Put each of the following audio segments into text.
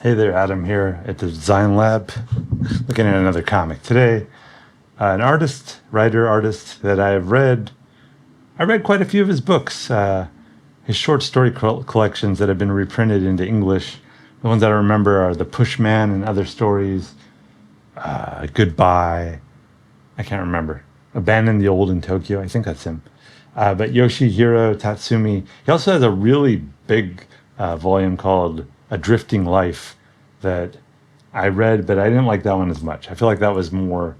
Hey there, Adam here at the Design Lab, looking at another comic. Today, an artist that I have read. I read quite a few of his books, his short story collections that have been reprinted into English. The ones that I remember are The Pushman and Other Stories, Goodbye, I can't remember. Abandon the Old in Tokyo, I think that's him. But Yoshihiro Tatsumi, he also has a really big volume called A Drifting Life that I read, but I didn't like that one as much. I feel like that was more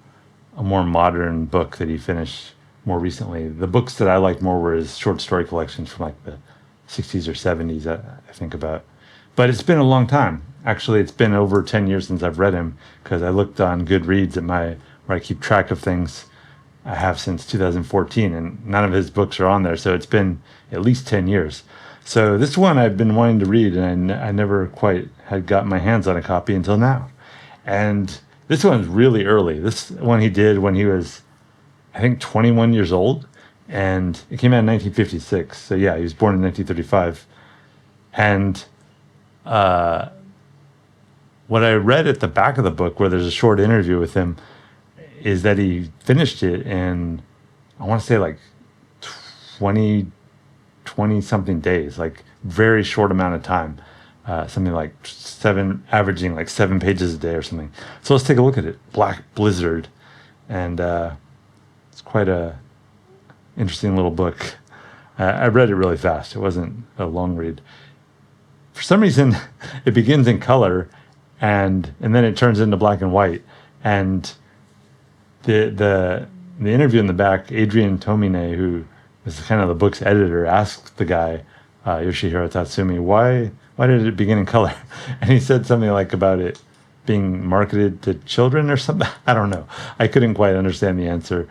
a more modern book that he finished more recently. The books that I liked more were his short story collections from like the 60s or 70s, I think about. But it's been a long time. Actually, it's been over 10 years since I've read him because I looked on Goodreads at where I keep track of things. I have since 2014, and none of his books are on there. So it's been at least 10 years. So this one I've been wanting to read, and I never quite had gotten my hands on a copy until now. And this one's really early. This one he did when he was, I think, 21 years old, and it came out in 1956. So yeah, he was born in 1935. And what I read at the back of the book, where there's a short interview with him, is that he finished it in, I want to say like 20 something days, like very short amount of time, something like averaging like 7 pages a day or something. So let's take a look at it. Black Blizzard, and it's quite a interesting little book. I read it really fast. It wasn't a long read. For some reason, it begins in color, and then it turns into black and white. And the interview in the back, Adrian Tomine, who was kind of the book's editor, asked the guy, Yoshihiro Tatsumi, why did it begin in color? And he said something like about it being marketed to children or something. I don't know. I couldn't quite understand the answer.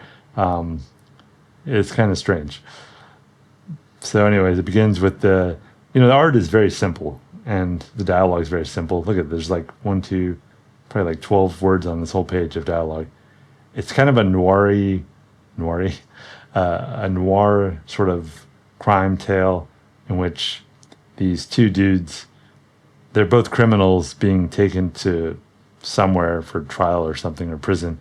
It's kind of strange. So anyways, it begins with the art is very simple and the dialogue is very simple. Look at, there's like probably like 12 words on this whole page of dialogue. It's kind of a a noir sort of crime tale in which these two dudes, they're both criminals being taken to somewhere for trial or something, or prison,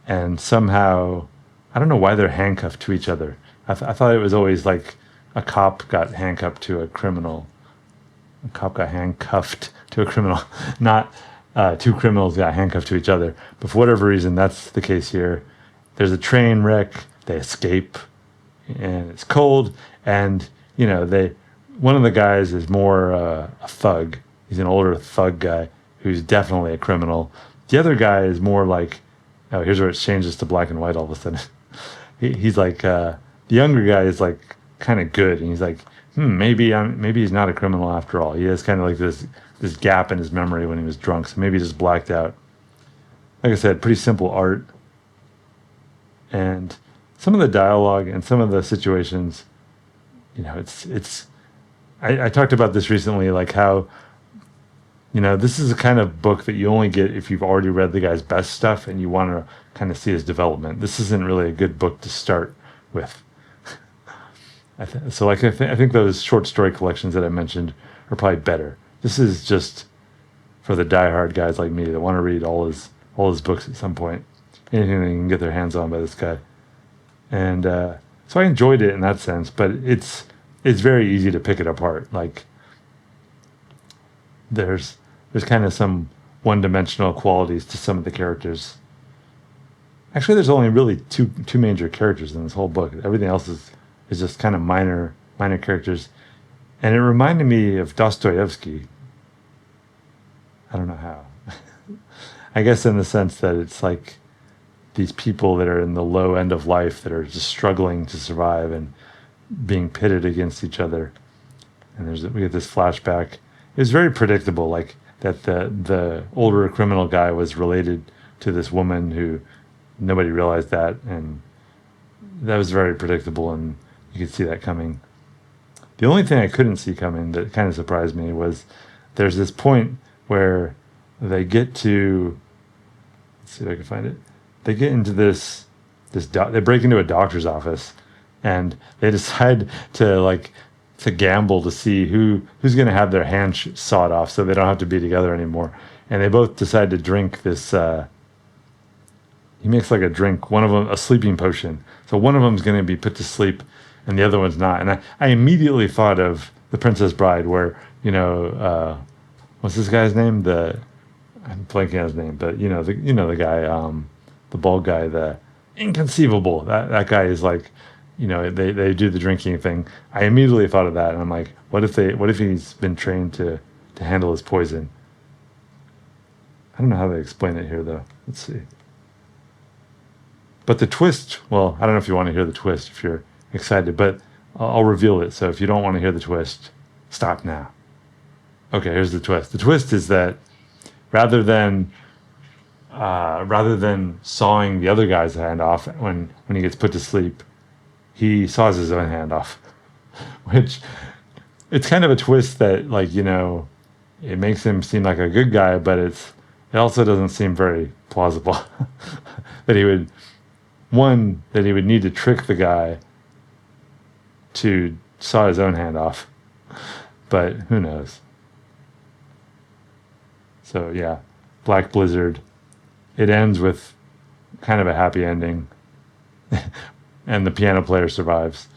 and somehow, I don't know why they're handcuffed to each other. I thought it was always like a cop got handcuffed to a criminal. A cop got handcuffed to a criminal, not two criminals got handcuffed to each other. But for whatever reason, that's the case here. There's a train wreck. They escape, and it's cold. And one of the guys is more a thug. He's an older thug guy who's definitely a criminal. The other guy is more like, oh, here's where it changes to black and white all of a sudden. He's like, the younger guy is like kind of good, and he's like, maybe he's not a criminal after all. He has kind of like this gap in his memory when he was drunk, so maybe he just blacked out. Like I said, pretty simple art, and some of the dialogue and some of the situations, it's. I talked about this recently, like how, this is a kind of book that you only get if you've already read the guy's best stuff and you want to kind of see his development. This isn't really a good book to start with. I think those short story collections that I mentioned are probably better. This is just for the diehard guys like me that want to read all his books at some point. Anything they can get their hands on by this guy. And so I enjoyed it in that sense, but it's very easy to pick it apart. Like there's kind of some one-dimensional qualities to some of the characters. Actually, there's only really two major characters in this whole book. Everything else is just kind of minor characters. And it reminded me of Dostoevsky. I don't know how. I guess in the sense that it's like these people that are in the low end of life that are just struggling to survive and being pitted against each other. And we get this flashback. It was very predictable, like that the older criminal guy was related to this woman who nobody realized that, and that was very predictable, and you could see that coming. The only thing I couldn't see coming that kind of surprised me was there's this point where they get to, let's see if I can find it. They get into they break into a doctor's office, and they decide to it's a gamble to see who's going to have their hand sawed off, so they don't have to be together anymore. And they both decide to drink this. He makes like a drink, one of them a sleeping potion. So one of them's going to be put to sleep, and the other one's not. And I immediately thought of The Princess Bride, where what's this guy's name? I'm blanking on his name, but the guy, the bald guy, the inconceivable. That guy is like, they do the drinking thing. I immediately thought of that, and I'm like, what if he's been trained to handle his poison? I don't know how they explain it here, though. Let's see. But the twist, well, I don't know if you want to hear the twist if you're excited, but I'll reveal it. So if you don't want to hear the twist, stop now. Okay, here's the twist. The twist is that rather than sawing the other guy's hand off when he gets put to sleep, he saws his own hand off. Which, it's kind of a twist that, it makes him seem like a good guy, but it also doesn't seem very plausible. that he would need to trick the guy to saw his own hand off. But who knows? So yeah, Black Blizzard. It ends with kind of a happy ending. And the piano player survives.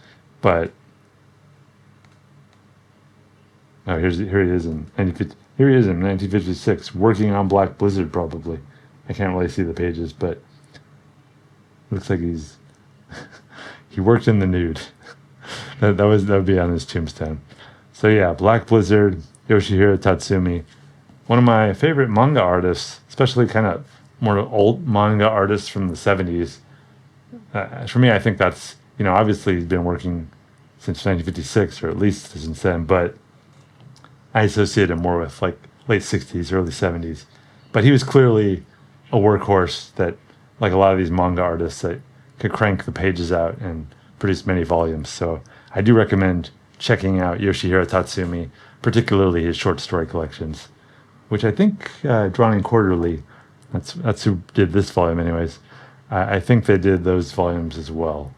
But here he is in 1956, working on Black Blizzard probably. I can't really see the pages, but looks like he worked in the nude. that would be on his tombstone. So yeah, Black Blizzard, Yoshihiro Tatsumi, one of my favorite manga artists, especially kind of more old manga artists from the 70s. For me, I think that's, obviously he's been working since 1956, or at least since then, but I associate him more with like late 60s, early 70s. But he was clearly a workhorse that, like a lot of these manga artists, that could crank the pages out and produce many volumes. So I do recommend checking out Yoshihiro Tatsumi, particularly his short story collections, which I think Drawn in Quarterly, that's who did this volume anyways. I think they did those volumes as well.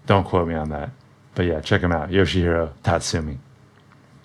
Don't quote me on that. But yeah, check him out, Yoshihiro Tatsumi.